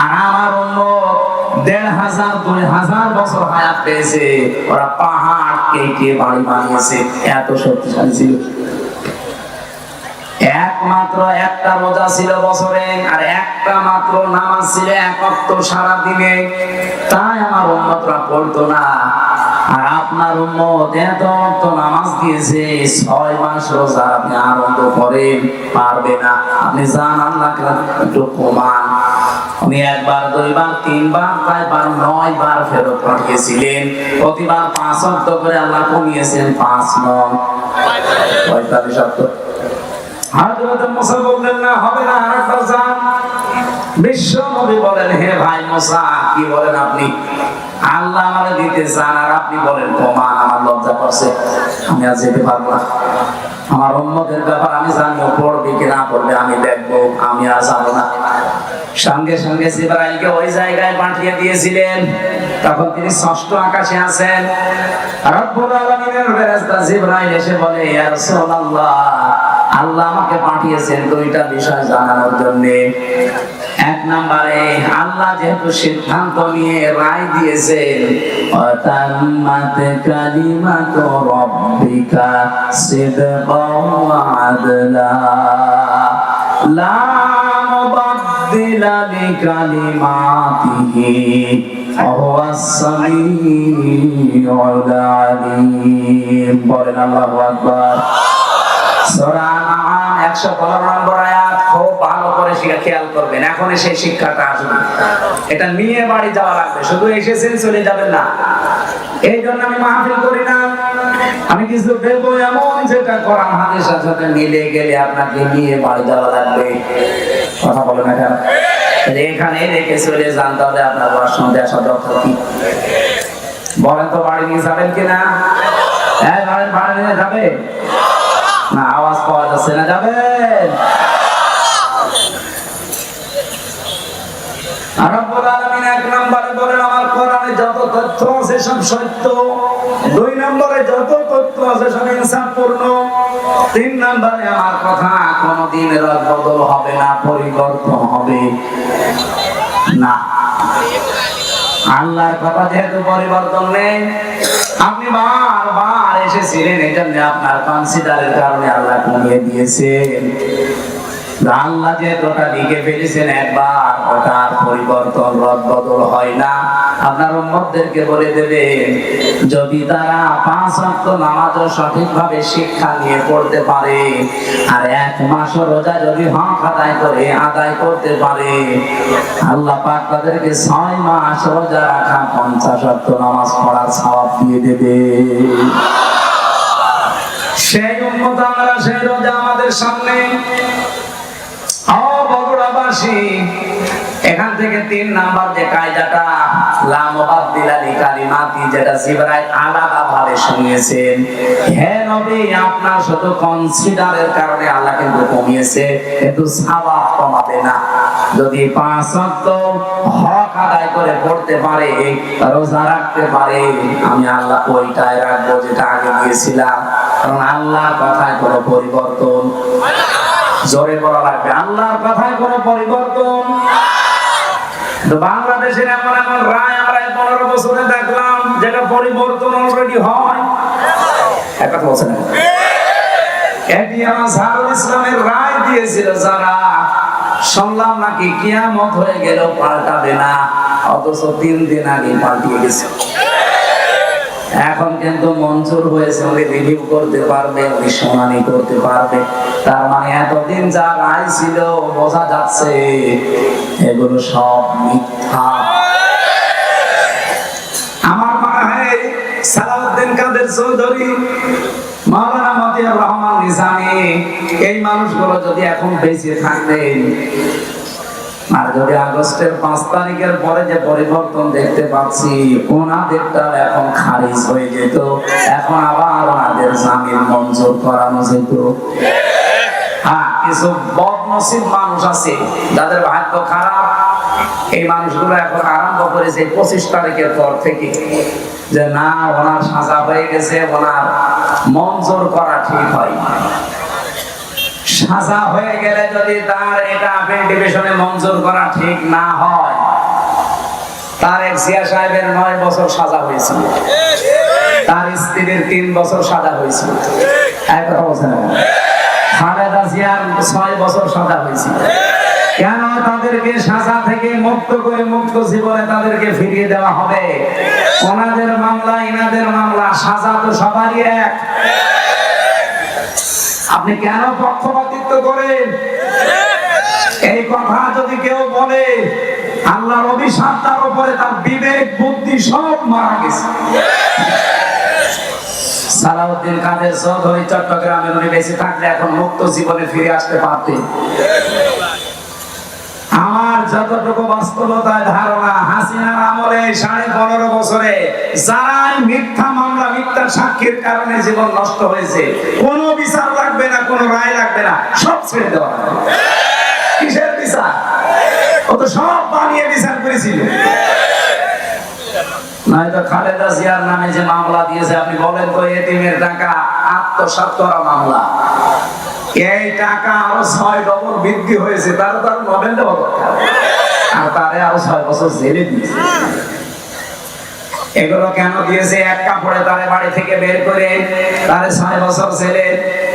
আর আমার উম্মত 1500 2000 বছর হায়াত পেয়েছে। ওরা পাহাড় কেটে বাড়ি বানিয়েছে, এত শক্তিশালী ছিল। একমাত্র একটা রোজা ছিল বছরে, আর একটা মাত্র নামাজ ছিল 1 ওয়াক্ত সারা দিনে, তাই আমার উম্মতরা পড়তো না। আর আপনার উম্মত এত ওয়াক্ত নামাজ দিয়েছে, 6 মাস রোজা আপনি আনন্দ করেন, পারবে না। আপনি জান আল্লাহকে একটু কমান। উনি 1 বার 2 বার 3 বার 4 বার 9 বার ফেরত পাঠিয়েছিলেন। প্রতিবার 5 ওয়াক্ত করে আল্লাহ কমিয়েছেন, 5 9 45 ওয়াক্ত। হযরত মুসা বললেন, না হবে না, আরেকবার যান। বিশ্ব নবী বলেন, হে ভাই মুসা, কি বলেন আপনি? আল্লাহ আমারে দিতে চান আর আপনি বলেন কমান, আমার লজ্জা করছে, আমি আর যেতে পারবো না। আমার উম্মতের ব্যাপার আমি জানি, পড়বে কি না পড়বে আমি দেখবো, আমি আর যাবো না। সঙ্গে সঙ্গে জিবরাইলকে ওই জায়গায় পাঠিয়ে দিয়েছিলেন। তখন তিনি ষষ্ঠ আকাশে আছেন। রব্বুল আলামিনের ফেরেশতা জিবরাইল এসে বলে, ইয়া রাসূলুল্লাহ, আল্লাহ আমাকে পাঠিয়েছেন দুইটা বিষয় জানানোর জন্য। এক নম্বরে, আল্লাহ যেহেতু সিদ্ধান্ত নিয়ে রায় দিয়েছেন, ওয়াতাম্মাত কালিমাতু রাব্বিকা সিদকাও ওয়া আদলা লা মুবাদদিলা লিকালিমাতিহি ওয়া হুয়াস সামিউল আলীম। বলেন আল্লাহু আকবার। সূরা আনআম 115 নম্বর আয়াত খুব ভালো করে খেয়াল করবেন। এখন সেই শিক্ষাটা আসবে, এটা নিয়ে বাড়ি যাওয়া লাগবে, শুধু এসেছেন চলে যাবেন না। এই জন্য আমি মাহফিল করি না, আমি কিছু দেবো এমন যেটা কোরআন হাদিসের সাথে মিলে গেলে আপনাকে নিয়ে বাড়ি যাওয়া লাগবে। কথা বলেন না কেন? এখানে রেখে চলে যান, তাহলে আপনার বলার সঙ্গে আসা দরকার কি? বলেন তো, বাড়ি নিয়ে যাবেন কিনা? হ্যাঁ, বাড়ি নিয়ে যাবে না? আওয়াজ পাওয়া যাচ্ছে না, যাবেন? রব্বুল আলামিন এক নম্বরে বলেন, আমার কোরআনে যত তথ্য আছে সব সত্য। দুই নম্বরে যত তথ্য আছে সব ইনসাফপূর্ণ। তিন নম্বরে আমার কথা কোনদিন রদবদল হবে না, পরিবর্তন হবে না। আল্লাহর কথা যেহেতু পরিবর্তন নেই, আপনি বারবার এসেছিলেন, এই জন্য আপনার কনসিডারের কারণে আল্লাহ কমিয়ে দিয়েছেন। আল্লাহ যেহেতু ওটা লিখে ফেলেছেন একবার, ওটার পরিবর্তন রদবদল হয় না। আপনার উম্মতদেরকে বলে দেবেন, যদি তারা 5 ওয়াক্ত নামাজও সঠিকভাবে শিক্ষা নিয়ে পড়তে পারে, আর 1 মাস রোজা যদি হক আদায় করতে পারে, আল্লাহ পাক তাদেরকে 6 মাস রোজা রাখা 50 ওয়াক্ত নামাজ পড়ার সওয়াব দিয়ে দেবে। সেই উম্মত আমরা, সেই রোজা আমাদের সামনে। বগুড়াবাসী, এখান থেকে 3 নাম্বার যে কায়দাটা, লা মুবাদদিলা লিকালিমাতি, যেটা জিবরাইল আলাদা ভাবে শুনিয়েছেন, হে নবী, আপনার শুধু কনসিডারের কারণে আল্লাহ কিন্তু কমিয়েছে, কিন্তু সওয়াব কমাবে না। যদি 5 ওয়াক্ত হক আদায় করে পড়তে পারে, রোজা রাখতে পারে, আমি আল্লাহ ওইটাই রাখবো যেটা আগে দিয়েছিলাম। কারণ আল্লাহর কথায় কোনো পরিবর্তন, জোরে বলা লাগবে, আল্লাহর কথায় কোনো পরিবর্তন। বাংলাদেশের এমন এমন রায় আমরা 15 বছরে দেখলাম যেটা পরিবর্তন অলরেডি হয়। এক কথা বলছেন, এটি আজহারুল ইসলামের রায় দিয়েছিল যারা, শুনলাম নাকি কিয়ামত হয়ে গেল পাল্টাবে না, অথচ 3 দিন আগে পাল্টিয়ে গেছে। এখন কিন্তু মঞ্জুর হয়েছে, উনি রিভিউ করতে পারবে, উনি শুনানি করতে পারবে। তার মানে এতদিন যা রায় ছিল, বোঝা যাচ্ছে এগুলো সব মিথ্যা। আমার মনে হয় সালাউদ্দিন কাদের চৌধুরী, মাওলানা মতিয়ার রহমান নিজামী, এই মানুষগুলো যদি এখন বেঁচে থাকতেন, আর যদি আগস্টের 5 তারিখের পরে যে পরিবর্তন দেখতে পাচ্ছি, ওনাদেরটা এখন খারিজ হয়ে যেত, এখন আবার ওনাদের জামিন মঞ্জুর করানো যেত। হ্যাঁ, কিছু বদনসিব মানুষ আছে যাদের ভাগ্য খারাপ, এই মানুষগুলো এখন আরম্ভ করেছে 25 তারিখের পর থেকে, যে না, ওনার সাজা হয়ে গেছে, ওনার মঞ্জুর করা ঠিক হয়। সাজা হয়ে গেলে যদি তার এটা আপিল ডিভিশনে মঞ্জুর করা ঠিক না হয়, তার এক জিয়া সাহেবের 9 বছর সাজা হয়েছিল, তার স্ত্রীর 3 বছর সাজা হয়েছিল। এক কথা বলছেন, খালেদা জিয়ার 6 বছর সাজা হয়েছিল। কেন তাদেরকে সাজা থেকে মুক্ত করে মুক্ত জীবনে তাদেরকে ফিরিয়ে দেওয়া হবে? ওনাদের মামলা, ইনাদের মামলা, সাজা তো সবারই এক। আপনি কেন পক্ষপাতিত্ব করেন? এই কথা যদি কেউ বলে, আল্লাহর অভিশাপ তার উপরে, তার বিবেক বুদ্ধি সব মারা গেছে। সালাউদ্দিন কাদের চৌধুরী চট্টগ্রামে উনি বেঁচে থাকলে এখন মুক্ত জীবনে ফিরে আসতে পারতেন। আমার যতটুকু বাস্তবতায় ধারণা, হাসিনার আমলে 15.5 বছরে যারাই মিথ্যা মামলা, মিথ্যা সাক্ষীর কারণে জীবন নষ্ট হয়েছে, কোনো বিচার লাগবে কোনো রায় লাগবে না, সব ছেড়ে দেওয়া হবে। কিসের বিচার? ও তো সব বানিয়ে বিচার করেছিল। নয়তো খালেদা জিয়ার নামে যে মামলা দিয়েছে, আপনি বলেন তো এতিমের টাকা আত্মসাৎ করা মামলা, এই টাকা আরো 6 ডবল বৃদ্ধি হয়েছে, তার নোবেল দেওয়া দরকার, আর তারে আরো 6 বছর জেলে দিয়েছে। এগুলো কেন দিয়েছে? এক কাপড়ে তারে বাড়ি থেকে বের করে তারে 6 বছর জেলে,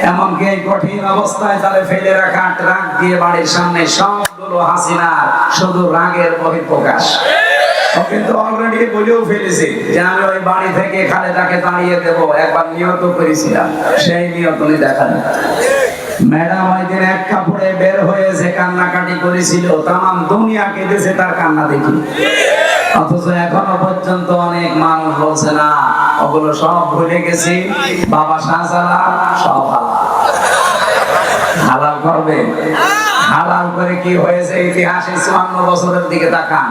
এমনকি এই কঠিন অবস্থায় তারে ফেলে রাখা ট্রাক দিয়ে বাড়ির সামনে, সবগুলো হাসিনার শুধু রাগের বহিঃপ্রকাশ। ও কিন্তু অলরেডি বলেও ফেলেছে যে আমি ওই বাড়ি থেকে খালেদাকে তাড়িয়ে দেব, একবার নিয়ত করেছিলাম, সেই নিয়ত উনি দেখান। ম্যাডাম ওই দিন এক কাপড়ে বের হয়েছে, কান্নাকাটি করেছিল, তাম দুনিয়া কেঁদেছে তার কান্না দেখি। অথচ এখনো পর্যন্ত অনেক মানুষ বলছে না, ওগুলো সব ভুলে গেছি, বাবা শাহজালাল সব হালাল করবে। হালাল করে কি হয়েছে ইতিহাসে? 54 বছরের দিকে তাকান,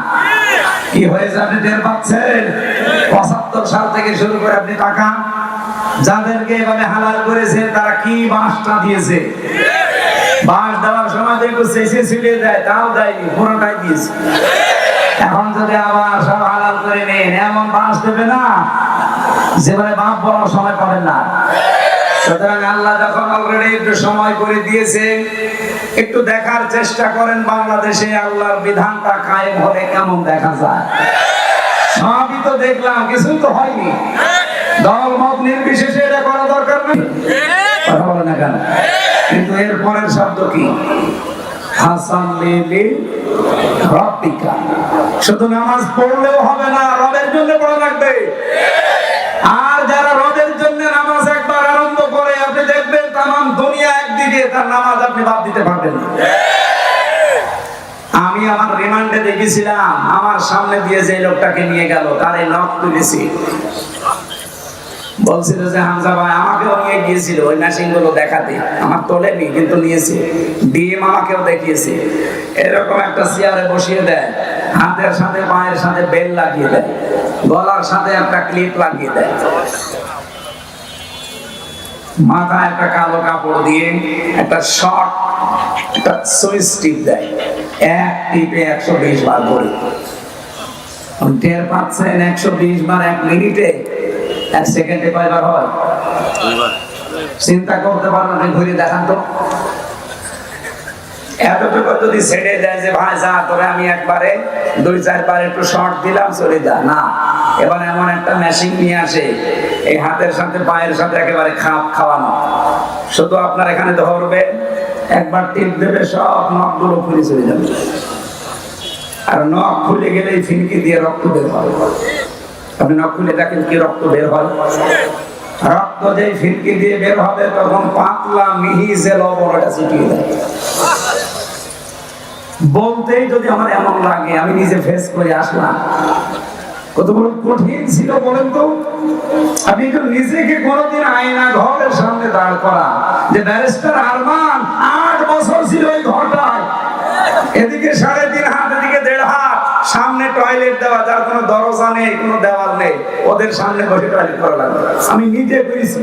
কি হয়েছে আপনি টের পাচ্ছেন? 75 সাল থেকে শুরু করে আপনি তাকান, যাদেরকে এভাবে হালাল করেছে তারা কি বাঁশটা দিয়েছে। বাঁশ দেওয়ার সময় দেখো শেষে ছিলিয়ে দেয়, তাও দেয়নি, পুরোটাই দিয়েছে। এখন যদি আবার সব হালাল করে নেন, এমন বাঁশ দেবে না যেভাবে বাপ বলার সময় পাবেন না। সুতরাং আল্লাহ যখন অলরেডি একটু সময় করে দিয়েছে, একটু দেখার চেষ্টা করেন বাংলাদেশে আল্লাহর বিধানটা কায়েম হলে কেমন দেখা যায়। সবই তো দেখলাম, কিছুই তো হয়নি। দল মত নির্বিশেষে এটা করা দরকার নেই, কথা বলে না কেন? কিন্তু এর পরের শব্দ কি? হাসান লিলি রব্বিকা। শুধু নামাজ পড়লেও হবে না, রবের জন্য পড়া লাগবে। আর যারা রবের জন্য নামাজ একবার আরম্ভ করে, আপনি দেখবেন তামাম দুনিয়া একদিকে, তার নামাজ আপনি বাদ দিতে পারবেন না। আমি আমার রিমান্ডে দেখেছিলাম, আমার সামনে দিয়ে যে লোকটাকে নিয়ে গেল, তার এই নখ তুলেছি, বলছিল যে হামজা ভাই আমাকেও নিয়ে গিয়েছিল ওই মেশিন গুলো দেখাতে, আমার তোলেনি কিন্তু নিয়েছে, ডিএম আমাকেও দেখিয়েছে। এরকম একটা চেয়ারে বসিয়ে দেয়, হাতের সাথে পায়ের সাথে বেল লাগিয়ে দেয়, গলার সাথে একটা ক্লিপ লাগিয়ে দেয়, মাথায় একটা কালো কাপড় দিয়ে একটা শর্ট একটা সুইচ টিপ দেয়, এক টিপে 120 বার করে। টের পাচ্ছেন 120 বার 1 মিনিটে, 1 সেকেন্ডে কয়বার হয়? চিন্তা করতে পারবেন, ঘুরে দেখান তো। এতটুকু যদি ছেড়ে দেয় যে ভাই যা তোরে আমি একবারে 2-4 বার একটু শর্ট দিলাম, চলে যা, না, এবার এমন একটা মেশিন নিয়ে আসে, এই হাতের সাথে পায়ের সাথে একেবারে খাপ খাওয়ানো, শুধু আপনার এখানে ধরবে, একবার টিপ দেবে, সব নখগুলো খুলে চলে যাবে। আর নখ খুলে গেলেই ফিনকি দিয়ে রক্ত বের হয়। আপনি নখ খুলে দেখেন কি রক্ত বের হয়। রক্ত যেই ফিনকি দিয়ে বের হবে, তখন পাতলা মিহি যে লবণ, ওটা ছিটিয়ে দেয়। বলতেই যদি আমার এমন লাগে, আমি নিজে ফেস করে আসলাম, কত বড় কঠিন ছিল বলেন তো। আপনি তো নিজেকে কোনোদিন আয়না ঘরের সামনে দাঁড় করা, যে ব্যারিস্টার আরমান 8 বছর ছিল ওই ঘরটায়, এদিকে 3.5 হাত, এদিকে 1.5 হাত, সামনে টয়লেট দেওয়া, যার কোনো দরজা নেই, কোনো দেওয়াল নেই, ওদের সামনে বসে টয়লেট করা লাগবে। আমি নিজে করেছি।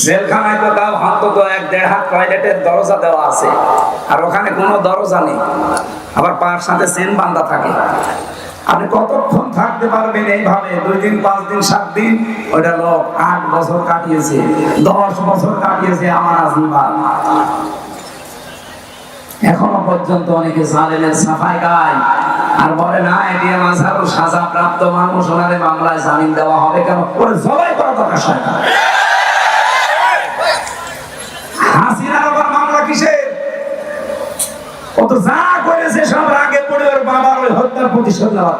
জেলখানায় তো তাও অন্তত 1-1.5 হাত টয়লেটের দরজা দেওয়া আছে, আর ওখানে কোনো দরজা নেই, আবার পার সাথে চেন বাঁধা থাকে। আপনি কতক্ষণ থাকতে পারবেন এইভাবে? 2 দিন, 5 দিন, 7 দিন। ওইটা লোক 8 বছর কাটিয়েছে, 10 বছর কাটিয়েছে আমার আজীবন। এখনো পর্যন্ত অনেকে জালেমের সাফাই গায় আর বলে না এটিএম আজহারুল সাজাপ্রাপ্ত মানুষ, ওনাদের মামলায় জামিন দেওয়া হবে কেন? ওরা জবাই করা দরকার। সরকার হাসিনার আবার মামলা কিসের? ও তো যা করেছে সব আগে পড়ে ওর বাবার ওই হত্যার প্রতিশোধ নেওয়া।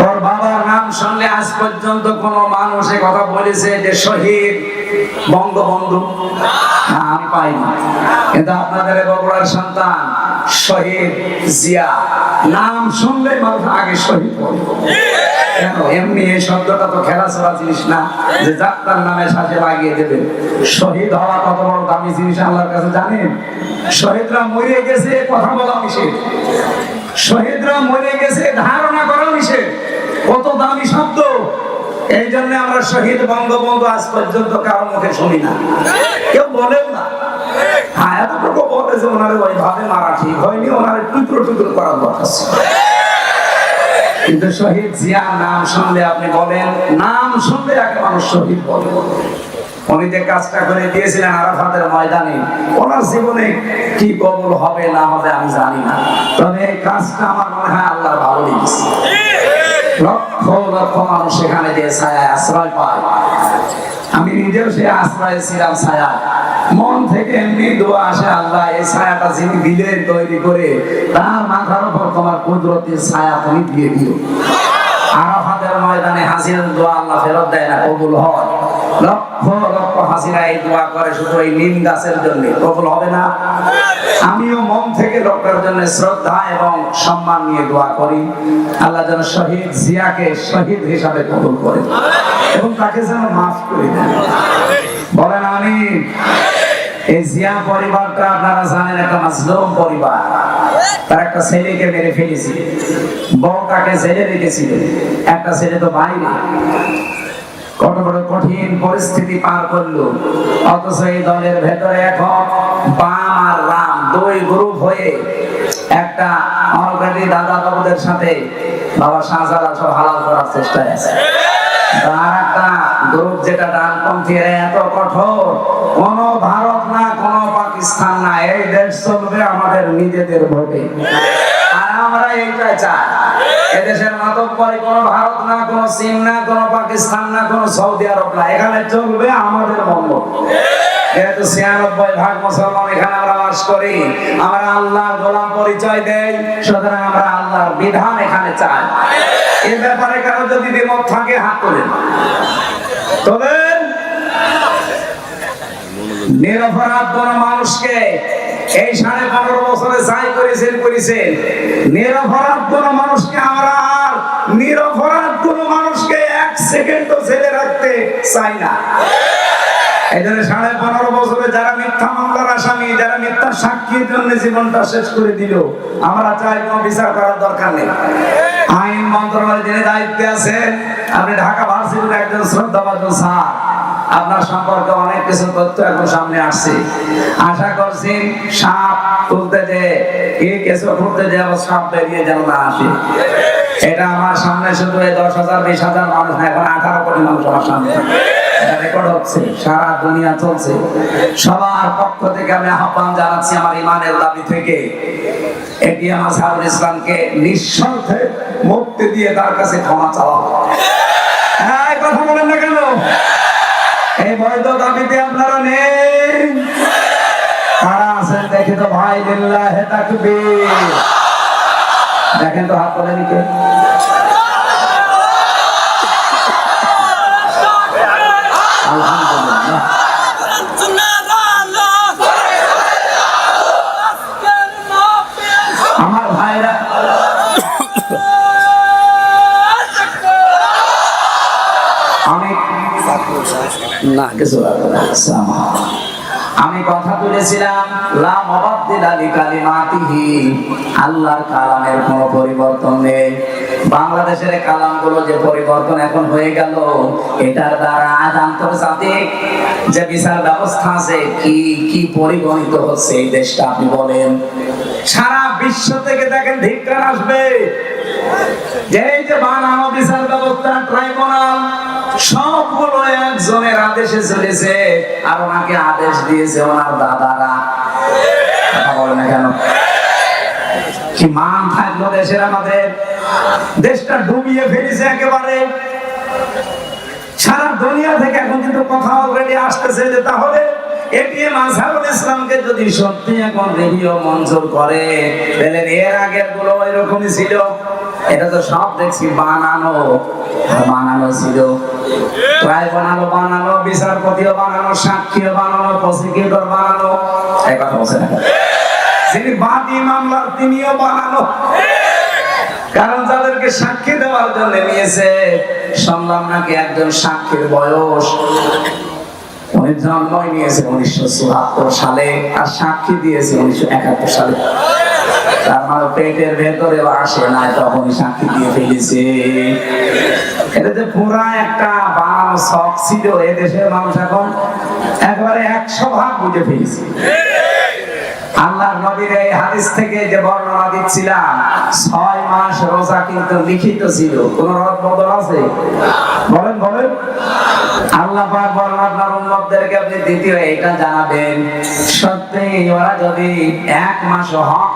ওর বাবার নাম শুনলে আজ পর্যন্ত কোন মানুষ কথা বলেছে যে শহীদ বঙ্গবন্ধু? আমি পাইনি। কিন্তু আপনাদের বগুড়ার সন্তান শহীদ জিয়া নাম শুনলেই মানুষ আগে শহীদ বলবে। কেন? এমনি এই শব্দটা তো খেলাধুলা জিনিস না যে যাত্রার নামে সাথে লাগিয়ে দেবেন। শহীদ হওয়া কত বড় দামি জিনিস আল্লাহর কাছে জানেন? শহীদরা মরে গেছে কথা বলা নিষেধ, শহীদরা মরে গেছে ধারণা করা নিষেধ। কত দামি শব্দ! এই জন্য আমরা শহীদ বঙ্গবন্ধু আজ পর্যন্ত কারো মুখে শুনি না, কেউ বলেও না। হ্যাঁ, এতটুকু বলে যে ওনারে ওইভাবে মারা ঠিক হয়নি, ওনারে টুকরো টুকরো করার দরকার ছিল। কিন্তু শহীদ জিয়ার নাম শুনলে আপনি বলেন, নাম শুনলে একে মানুষ শহীদ বলে। উনি যে কাজটা করে দিয়েছিলেন আরাফাতের ময়দানে, ওনার জীবনে কি কবুল হবে না হবে আমি জানি না, তবে এই কাজটা আমার মনে হয় আল্লাহ ভালো লেগেছে। লক্ষ লক্ষ মানুষ সেখানে যে ছায়ায় আশ্রয় পায়, আমি নিজেও সে আশ্রয়ে ছিলাম ছায়ায়। মন থেকে এমনি দোয়া আসে, আল্লাহ এই ছায়াটা যিনি দিলেন তৈরি করে, তার মাথার উপর তোমার কুদরতের ছায়া তুমি দিয়ে দিও। আরাফাতের ময়দানে হাজিরের দোয়া আল্লাহ ফেরত দেয় না, কবুল হয়। লক্ষ লক্ষ হাজিরা এই দোয়া করে শুধু এই নিম গাছের জন্য, কবুল হবে না? আমিও মন থেকে লোকের জন্য শ্রদ্ধা এবং সম্মান নিয়ে দোয়া করি, আল্লাহ যেন শহীদ জিয়াকে শহীদ হিসাবে কবুল করে এবং তাকে যেন মাফ করে দেন। বলেন আমিন। এই জিয়া পরিবারটা আপনারা জানেন একটা মাজলুম পরিবার। তার একটা ছেলেকে মেরে ফেলেছিল, বউটাকে ছেড়ে রেখেছিল, একটা ছেলে তো বাইরে। কত বড় কঠিন পরিস্থিতি পার করলো, অথচ এই দলের ভেতরে এখন বাম আর রাম দুই গ্রুপ হয়ে একটা অলরেডি দাদা বাবুদের সাথে বাবা শাহজালাল সব হালাল করার চেষ্টায় আছে। আর একটা গ্রুপ যেটা ডানপন্থী, এত কঠোর, কোন ভারত না কোন পাকিস্তান না, এই দেশ চলবে আমাদের নিজেদের ভোটে। আর আমরা এইটাই চাই, এদেশের মাতব্বরি কোন ভারত না, কোন চীন না, কোন পাকিস্তান না, কোন সৌদি আরব না, এখানে চলবে আমাদের মঙ্গল। যেহেতু ৯৬% মুসলমান এখানে আমরা বাস করি, আমরা আল্লাহর গোলাম পরিচয় দেই, সুতরাং আমরা আল্লাহর বিধান এখানে চাই। এই ব্যাপারে কারো যদি দ্বিমত থাকে হাত তোলেন, তোলেন। নিরপরাধ কোন মানুষকে এই ১৫.৫ বছরে যাই করেছেন, নিরপরাধ কোন মানুষকে আমরা আর নিরপরাধ কোন মানুষকে ১ সেকেন্ডও জেলে রাখতে চাই না। এই জন্য ১৫.৫ বছরে যারা মিথ্যা মামলার আসামি, যারা মিথ্যা সাক্ষীর জন্য জীবনটা শেষ করে দিল, আমরা চাই কোনো বিচার করার দরকার নেই। আইন মন্ত্রণালয়ের যিনি দায়িত্বে আছে, আপনি ঢাকা ভার্সিটির একজন শ্রদ্ধাভাজন স্যার, আপনার সম্পর্কে অনেক কিছু তথ্য এখন সামনে আসছে। আশা করছি সাপ তুলতে যে কেঁচো খুঁড়তে যে আবার সাপ বেরিয়ে যেন না আসে। এটা আমার সামনে শুধু ১০,০০০ ২০,০০০ মানুষ না, এখন ১৮ কোটি মানুষ আমার সামনে রেকর্ড হচ্ছে, সারা দুনিয়া চলছে। সবার পক্ষ থেকে আমি আহ্বান জানাচ্ছি আমার ইমানের দাবি থেকে, এটিএম আজহারুল ইসলামকে নিঃস্বার্থে মুক্তি দিয়ে তার কাছে ক্ষমা চাওয়া। হ্যাঁ, কথা বলেন না কেন? এই বৈধ দাবিতে আপনারা নেই? কারা আছেন দেখে তো ভাই, লিল্লাহি তাকবীর। দেখেন তো হাত তোলেন কে? আলহামদুলিল্লাহ। আমার ভাইরা, আমি কথা তুলেছিলাম লা মুবাদদিলা লিকালিমাতিহি, আল্লাহর কালামের কোনো পরিবর্তন নেই। বাংলাদেশের কালামগুলো যে পরিবর্তন এখন হয়ে গেল, এটার দ্বারা আজ আন্তর্জাতিক যে বিচার ব্যবস্থা আছে, কি কি পরিগণিত হচ্ছে এই দেশটা আপনি বলেন। সারা বিশ্ব থেকে দেখেন ধিক্কার আসবে যে এই যে বানানো বিচার ব্যবস্থা, ট্রাইব্যুনাল, সবগুলো একজনের আদেশে চলেছে, আর ওনাকে আদেশ দিয়েছে ওনার দাদারা। কথা বলে না কেন? কি মান থাকলো দেশের? আমাদের দেশটা ডুবিয়ে ফেলেছে একেবারে। সারা দুনিয়া থেকে এখন কিন্তু কথা অলরেডি আসতেছে যে তাহলে এটিএম আজহারুল ইসলামকে যদি সত্যি এখন রিভিউ মঞ্জুর করে, তাহলে এর আগের গুলো এরকমই ছিল। এটা তো সব দেখছি বানানো ছিল। ট্রাইব্যুনালও বানানো, বিচারপতিও বানানো, সাক্ষীও বানানো, প্রসিকিউটর বানানো। এই কথা বলছে না? যিনি বাদী মামলার তিনিও বানানো। কারণ যাদেরকে সাক্ষী দেওয়ার জন্য নিয়েছে, শুনলাম নাকি একজন সাক্ষীর বয়স, উনি জন্মই নিয়েছে ১৯৭৪ সালে আর সাক্ষী দিয়েছে ১৯৭১ সালে। তার মানে পেটের ভেতরে আসে না, তখন সাক্ষী দিয়ে ফেলেছে। এটা যে পুরা একটা বানানো শখ ছিল, এদেশের মানুষ এখন একবারে 100 ভাগ বুঝে ফেলেছে। আল্লাহর নবীর এই হাদিস থেকে যে বর্ণনা দিচ্ছিলাম, 6 মাস রোজা কিন্তু লিখিত ছিল, কোন রদ বদল আছে? বলেন বলেন। আল্লাহ পাক বলেন আপনার উম্মতদেরকে আপনি দ্বিতীয় এটা জানাবেন, সত্যি ওরা যদি 1 মাস হক